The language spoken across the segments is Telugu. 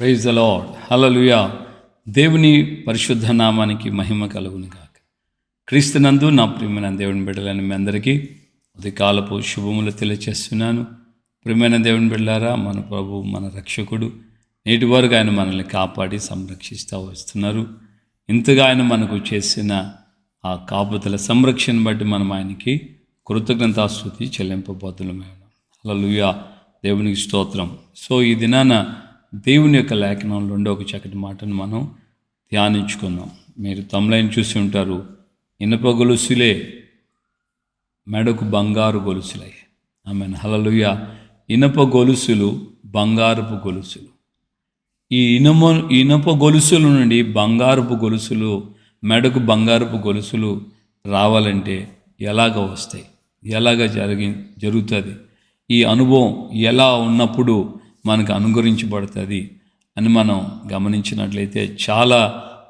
Praise the lord. హల్లెలూయా. దేవుని పరిశుద్ధ నామానికి మహిమ కలుగును గాక. క్రీస్తునందు నా ప్రియమైన దేవుని బిడ్డలని మీ అందరికీ ఉదయకాలపు శుభములు తెలియచేస్తున్నాను. ప్రియమైన దేవుని బిడ్డలారా, మన ప్రభు మన రక్షకుడు నేటి వరకు ఆయన మనల్ని కాపాడి సంరక్షిస్తూ వస్తున్నారు. ఇంతగా ఆయన మనకు చేసిన ఆ కాపుదల సంరక్షణ బట్టి మనం ఆయనకి కృతజ్ఞతాస్తుతి చెల్లింపబోతులమే ఉన్నాం. హల్లెలూయా, దేవునికి స్తోత్రం. సో ఈ దినాన దేవుని యొక్క లేఖనంలో ఉండే ఒక చక్కటి మాటను మనం ధ్యానించుకుందాం. మీరు తమ్లైన్ చూసి ఉంటారు, ఇనప గొలుసులే మెడకు బంగారు గొలుసులై. ఆమెన్. హల్లెలూయా. ఇనప గొలుసులు బంగారపు గొలుసులు. ఈ ఇనప గొలుసుల నుండి బంగారపు గొలుసులు, మెడకు బంగారపు గొలుసులు రావాలంటే ఎలాగ వస్తాయి, ఎలాగ జరుగుతుంది, ఈ అనుభవం ఎలా ఉన్నప్పుడు మనకు అనుగ్రహించబడుతుంది అని మనం గమనించినట్లయితే చాలా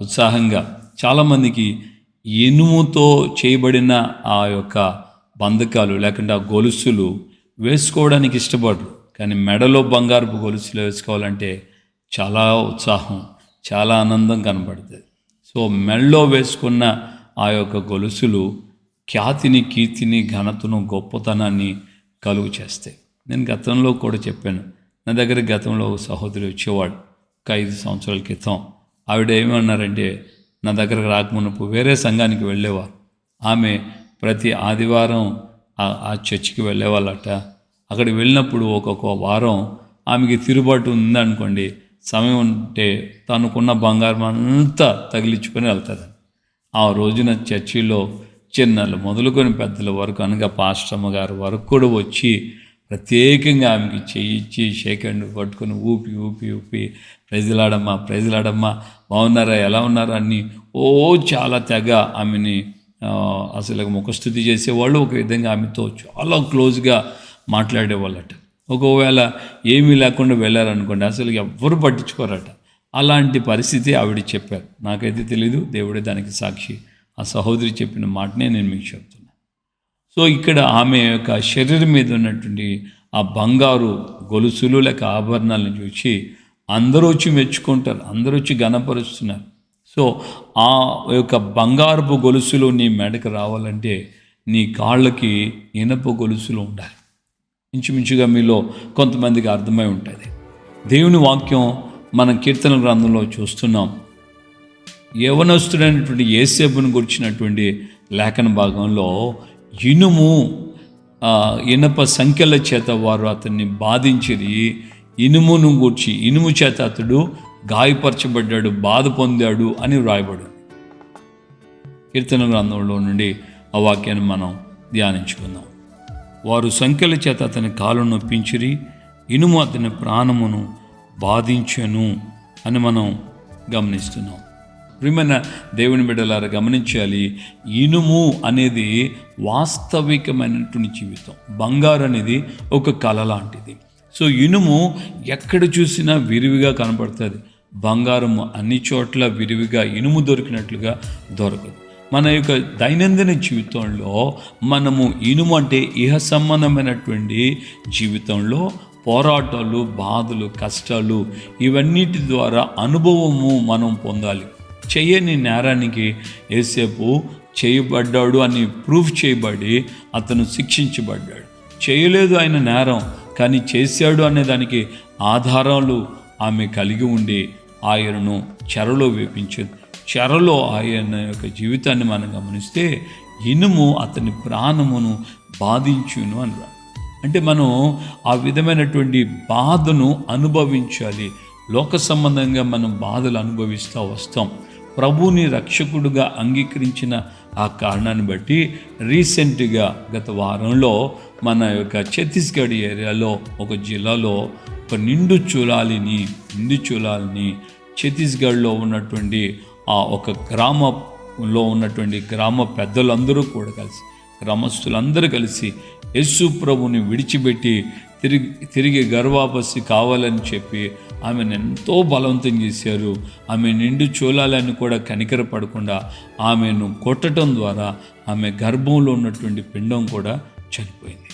ఉత్సాహంగా చాలామందికి ఇనుముతో చేయబడిన ఆ యొక్క బంధకాలు లేకుంటే ఆ గొలుసులు వేసుకోవడానికి ఇష్టపడరు. కానీ మెడలో బంగారపు గొలుసులు వేసుకోవాలంటే చాలా ఉత్సాహం, చాలా ఆనందం కనబడుతుంది. సో మెడలో వేసుకున్న ఆ యొక్క గొలుసులు ఖ్యాతిని, కీర్తిని, ఘనతను, గొప్పతనాన్ని కలుగు చేస్తాయి. నేను గతంలో కూడా చెప్పాను, నా దగ్గర గతంలో ఒక సహోదరి వచ్చేవాడు ఒక 5 సంవత్సరాల క్రితం. ఆవిడ ఏమన్నారంటే, నా దగ్గరకు రాకమున్నపు వేరే సంఘానికి వెళ్ళేవారు. ఆమె ప్రతి ఆదివారం ఆ చర్చికి వెళ్ళేవాళ్ళట. అక్కడికి వెళ్ళినప్పుడు ఒక్కొక్క వారం ఆమెకి తిరుగుబాటు ఉందనుకోండి, సమయం ఉంటే తనకున్న బంగారం అంతా తగిలించుకొని వెళ్తుంది. ఆ రోజున చర్చిలో చిన్నలు మొదలుకొని పెద్దల వరకు అనగా పాస్టమ్మ గారు వరకు కూడా వచ్చి ప్రత్యేకంగా ఆమెకి చేయించి షేకండ్ పట్టుకొని ఊపి ఊపి ఊపి ప్రైజులాడమ్మా బాగున్నారా, ఎలా ఉన్నారా అని చాలా తెగ ఆమెని అసలు ముఖస్థుతి చేసేవాళ్ళు. ఒక విధంగా ఆమెతో చాలా క్లోజ్గా మాట్లాడేవాళ్ళట. ఒకవేళ ఏమీ లేకుండా వెళ్ళారనుకోండి, అసలు ఎవ్వరు పట్టించుకోరట. అలాంటి పరిస్థితి ఆవిడ చెప్పారు. నాకైతే తెలీదు, దేవుడే దానికి సాక్షి. ఆ సహోదరి చెప్పిన మాటనే నేను మీకు చెప్తున్నాను. సో ఇక్కడ ఆమె యొక్క శరీరం మీద ఉన్నటువంటి ఆ బంగారు గొలుసులు లేక ఆభరణాలను చూసి అందరూ వచ్చి మెచ్చుకుంటారు, అందరూ వచ్చి ఘనపరుస్తున్నారు. సో ఆ యొక్క బంగారపు గొలుసులు నీ మెడకు రావాలంటే నీ కాళ్ళకి ఇనప గొలుసులు ఉండాలి. ఇంచుమించుగా మీలో కొంతమందికి అర్థమై ఉంటుంది. దేవుని వాక్యం మనం కీర్తన గ్రంథంలో చూస్తున్నాం. యవనస్తుడైనటువంటి యేసేపును గురించినటువంటి లేఖన భాగంలో ఇనప సంఖ్యల చేత వారు అతన్ని బాధించిరి, ఇనుమును గూర్చి ఇనుము చేత అతడు గాయపరచబడ్డాడు, బాధ పొందాడు అని వ్రాయబడు. కీర్తన గ్రంథంలో నుండి ఆ వాక్యాన్ని మనం ధ్యానించుకుందాం. వారు సంఖ్యల చేత అతని కాళ్ళను నొప్పించిరి, ఇనుము అతని ప్రాణమును బాధించెను అని మనం గమనిస్తున్నాం. ప్రియమైన దేవుని బిడ్డలారా, గమనించాలి, ఇనుము అనేది వాస్తవికమైనటువంటి జీవితం. బంగారు అనేది ఒక కళ లాంటిది. సో ఇనుము ఎక్కడ చూసినా విరివిగా కనపడుతుంది. బంగారము అన్ని చోట్ల విరివిగా ఇనుము దొరికినట్లుగా దొరకదు. మన యొక్క దైనందిన జీవితంలో మనము ఇనుము అంటే ఇహ సంబంధమైనటువంటి జీవితంలో పోరాటాలు, బాధలు, కష్టాలు ఇవన్నిటి ద్వారా అనుభవము మనం పొందాలి. చేయని నేరానికి యేసేపు చేయబడ్డాడు అని ప్రూఫ్ చేయబడి అతను శిక్షించబడ్డాడు. చేయలేదు ఆయన నేరం, కానీ చేశాడు అనే దానికి ఆధారాలు ఆమె కలిగి ఉండి ఆయనను చెరలో వేపించింది. చెరలో ఆయన యొక్క జీవితాన్ని మనం గమనిస్తే ఇనుము అతని ప్రాణమును బాధించును అన్నారు. అంటే మనం ఆ విధమైనటువంటి బాధను అనుభవించాలి. లోక సంబంధంగా మనం బాధలు అనుభవిస్తూ వస్తాం. ప్రభువుని రక్షకుడుగా అంగీకరించిన ఆ కారణాన్ని బట్టి రీసెంట్గా గత వారంలో మన యొక్క ఛత్తీస్గఢ్ ఏరియాలో ఒక జిల్లాలో ఒక నిండు చూలాలని ఛత్తీస్గఢ్లో ఉన్నటువంటి ఆ ఒక గ్రామంలో ఉన్నటువంటి గ్రామ పెద్దలందరూ కూడా కలిసి, గ్రామస్తులందరూ కలిసి యేసు ప్రభుని విడిచిపెట్టి తిరిగి గర్భాపసి కావాలని చెప్పి ఆమెను ఎంతో బలవంతం చేశారు. ఆమె నిండు చూలాలని కూడా కనికరపడకుండా ఆమెను కొట్టడం ద్వారా ఆమె గర్భంలో ఉన్నటువంటి పిండం కూడా చనిపోయింది.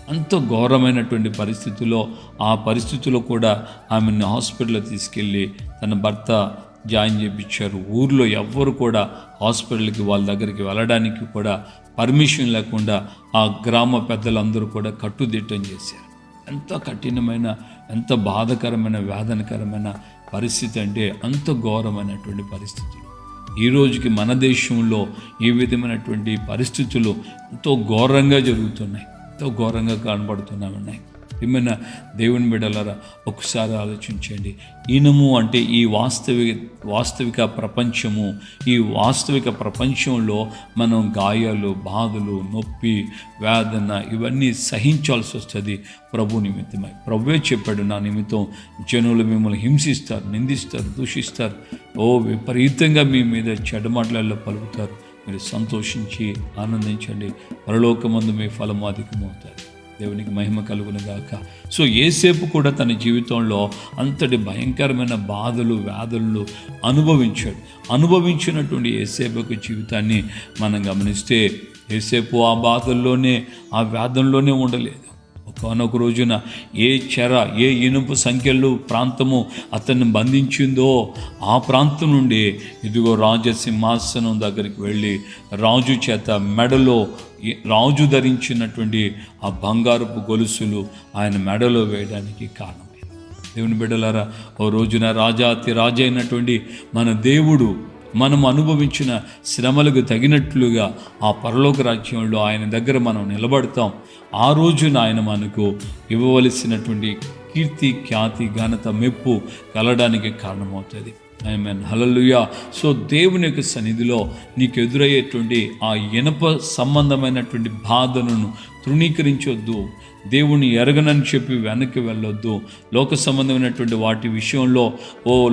అంత ఘోరమైనటువంటి పరిస్థితుల్లో, ఆ పరిస్థితుల్లో కూడా ఆమెను హాస్పిటల్లో తీసుకెళ్ళి తన భర్త జాయిన్ చేయించారు. ఊర్లో ఎవ్వరు కూడా హాస్పిటల్కి వాళ్ళ దగ్గరికి వెళ్ళడానికి కూడా పర్మిషన్ లేకుండా ఆ గ్రామ పెద్దలందరూ కూడా కట్టుదిట్టం చేశారు. ఎంత కఠినమైన, ఎంత బాధకరమైన, వేదనకరమైన పరిస్థితి అంటే అంత ఘోరమైనటువంటి పరిస్థితులు. ఈ రోజుకి మన దేశంలో ఈ విధమైనటువంటి పరిస్థితులు ఎంతో ఘోరంగా జరుగుతున్నాయి, ఎంతో ఘోరంగా కనబడుతున్నాయి. ఏమైనా దేవుని బిడ్డలారా, ఒకసారి ఆలోచించండి. ఇనుము అంటే ఈ వాస్తవిక ప్రపంచము. ఈ వాస్తవిక ప్రపంచంలో మనం గాయాలు, బాధలు, నొప్పి, వేదన ఇవన్నీ సహించాల్సి వస్తుంది ప్రభు నిమిత్తమై. ప్రభువే చెప్పాడు, నా నిమిత్తం జనులు మిమ్మల్ని హింసిస్తారు, నిందిస్తారు, దూషిస్తారు, విపరీతంగా మీ మీద చెడ్డ మాటలలో పలుకుతారు. మీరు సంతోషించి ఆనందించండి, పరలోకమందు మీ ఫలము అధికమవుతారు. దేవునికి మహిమ కలుగును గాక. సో యేసేపు కూడా తన జీవితంలో అంతటి భయంకరమైన బాధలు, వ్యాధులను అనుభవించినటువంటి యేసేపు జీవితాన్ని మనం గమనిస్తే, యేసేపు ఆ బాధల్లోనే, ఆ వ్యాధుల్లోనే ఉండలేదు. ఒకనొక రోజున ఏ చెర, ఏ ఇనుప సంఖ్యలు ప్రాంతము అతన్ని బంధించిందో ఆ ప్రాంతం నుండి ఇదిగో రాజసింహాసనం దగ్గరికి వెళ్ళి రాజు చేత మెడలో, రాజు ధరించినటువంటి ఆ బంగారపు గొలుసులు ఆయన మెడలో వేయడానికి కారణమైంది. దేవుని బిడ్డలారా, ఓ రోజున రాజాతి రాజు అయినటువంటి మన దేవుడు మనం అనుభవించిన శ్రమలకు తగినట్లుగా ఆ పరలోక రాజ్యంలో ఆయన దగ్గర మనం నిలబడతాం. ఆ రోజున ఆయన మనకు ఇవ్వవలసినటువంటి కీర్తి, ఖ్యాతి, ఘనత, మెప్పు కలడానికి కారణమవుతుంది. ఆమేన్, హల్లెలూయా. సో దేవుని యొక్క సన్నిధిలో నీకు ఎదురయ్యేటువంటి ఆ ఇనప సంబంధమైనటువంటి బాధలను తృణీకరించొద్దు. దేవుని ఎరగనని చెప్పి వెనక్కి వెళ్ళొద్దు. లోక సంబంధమైనటువంటి వాటి విషయంలో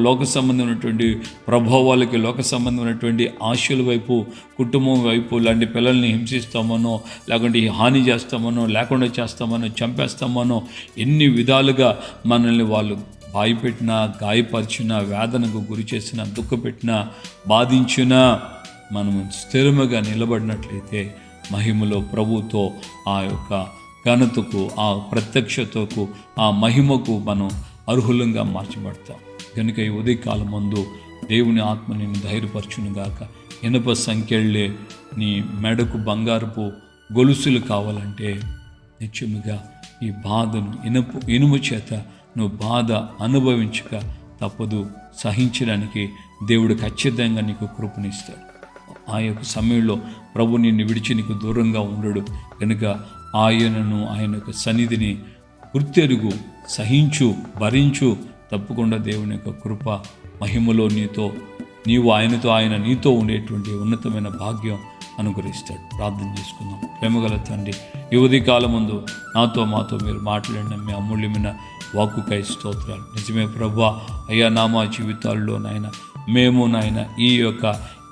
లోక సంబంధమైనటువంటి ప్రభావాలకి, లోక సంబంధమైనటువంటి ఆశల వైపు, కుటుంబం వైపు, లాంటి పిల్లల్ని హింసిస్తామనో, లేకుంటే హాని చేస్తామనో, లేకుండా చేస్తామనో, చంపేస్తామనో, ఎన్ని విధాలుగా మనల్ని వాళ్ళు భయపెట్టినా, గాయపరిచినా, వేదనకు గురి చేసినా, దుఃఖపెట్టినా, బాధించినా, మనము స్థిరముగా నిలబడినట్లయితే మహిమలో ప్రభుతో ఆ యొక్క ఘనతకు, ఆ ప్రత్యక్షతకు, ఆ మహిమకు మనం అర్హులంగా మార్చబడతాం. కనుక ఈ ఉదయకాలం ముందు దేవుని ఆత్మ నిన్ను ధైర్యపరచునుగాక. ఇనుప సంఖ్యళ్ళే నీ మెడకు బంగారపు గొలుసులు కావాలంటే నిత్యముగా ఈ బాధను, ఇనుము చేత నువ్వు బాధ అనుభవించక తప్పదు. సహించడానికి దేవుడు ఖచ్చితంగా నీకు కృపనిస్తాడు. ఆ యొక్క సమయంలో ప్రభు నిన్ను విడిచి నీకు దూరంగా ఉండడు. కనుక ఆయనను, ఆయన యొక్క సన్నిధిని గుర్తెరుగు, సహించు, భరించు. తప్పకుండా దేవుని యొక్క కృప, మహిమలో నీవు ఆయనతో, ఆయన నీతో ఉండేటువంటి ఉన్నతమైన భాగ్యం అనుగ్రహిస్తాడు. ప్రార్థన చేసుకుందాం. ప్రేమగల తండ్రి, ఈ ఉదయకాలం ముందు నాతో మాతో మీరు మాట్లాడిన మీ అమూల్యమైన వాక్కుకై స్తోత్రాలు. నిజమే ప్రభువా, అయ్యా నా మా జీవితాల్లో మేము ఈ యొక్క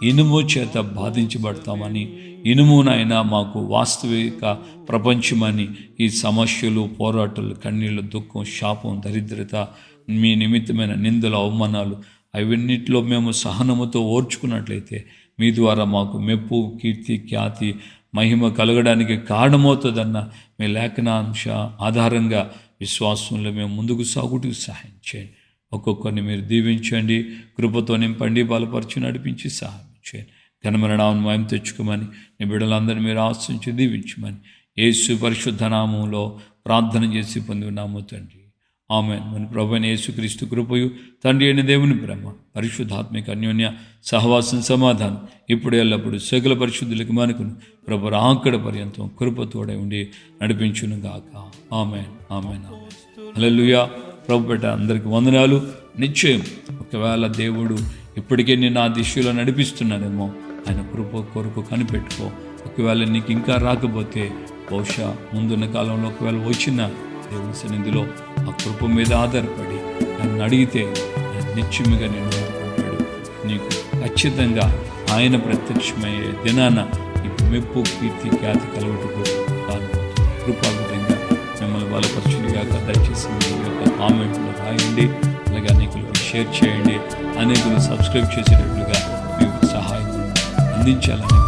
ఇనుము చేత బాధించబడతామని, ఇనుమునైనా మాకు వాస్తవిక ప్రపంచమని, ఈ సమస్యలు, పోరాటాలు, కన్నీళ్ళు, దుఃఖం, శాపం, దరిద్రత, మీ నిమిత్తమైన నిందలు, అవమానాలు, అవన్నిటిలో మేము సహనముతో ఓర్చుకున్నట్లయితే మీ ద్వారా మాకు మెప్పు, కీర్తి, ఖ్యాతి, మహిమ కలగడానికి కారణమవుతుందన్న మీ లేఖనాంశ ఆధారంగా విశ్వాసంలో మేము ముందుకు సాగుటకు సహాయం చేయండి. ఒక్కొక్కరిని మీరు దీవించండి, కృపతో నింపండి, బలపరిచి నడిపించి సహాయం చేయండి. ఘనమైన నామమును మహిమ తెచ్చుకోమని, నీ బిడ్డలందరినీ మీరు ఆశించి దీవించమని యేసు పరిశుద్ధ నామములో ప్రార్థన చేసి పొంది ఉన్నాము తండ్రి. ఆమేన్. మన ప్రభువైన యేసుక్రీస్తు కృపయు, తండ్రి అయిన దేవుని ప్రేమ, పరిశుద్ధాత్మిక అన్యోన్య సహవాసం, సమాధానం ఇప్పుడు ఎల్లప్పుడు సకల పరిశుద్ధులకి మనకును ప్రభు రాకడ పర్యంతం కృపతోడే ఉండి నడిపించును గాక. ఆమేన్, ఆమేన్, ఆమేన్. హల్లెలూయా. ప్రభు బిడ్డ అందరికీ వందనాలు. నిశ్చయం ఒకవేళ దేవుడు ఇప్పటికే నేను ఆ దిశలో నడిపిస్తున్నానేమో, ఆయన కృప కొరకు కనిపెట్టుకో. ఒకవేళ నీకు ఇంకా రాకపోతే, బహుశా ముందున్న కాలంలో ఒకవేళ వచ్చిన దేవుని సన్నిధిలో ఆ కృప మీద ఆధారపడి నన్ను అడిగితే ఆయన నిత్యముగా నేను ఆదుకుంటాడు. నీకు ఖచ్చితంగా ఆయన ప్రత్యక్షమయ్యే దినాన నీకు మెప్పు, కీర్తి, ఖ్యాతి కలుగుటకు కారణమవుతుంది. కృపావిధంగా మిమ్మల్ని బలపరచునిగా దయచేసి మీ యొక్క కామెంట్లో రాయండి. అలాగే అనేకులకు షేర్ చేయండి. అనేకులు సబ్స్క్రైబ్ చేసేటట్లుగా మీకు సహాయం అందించాలని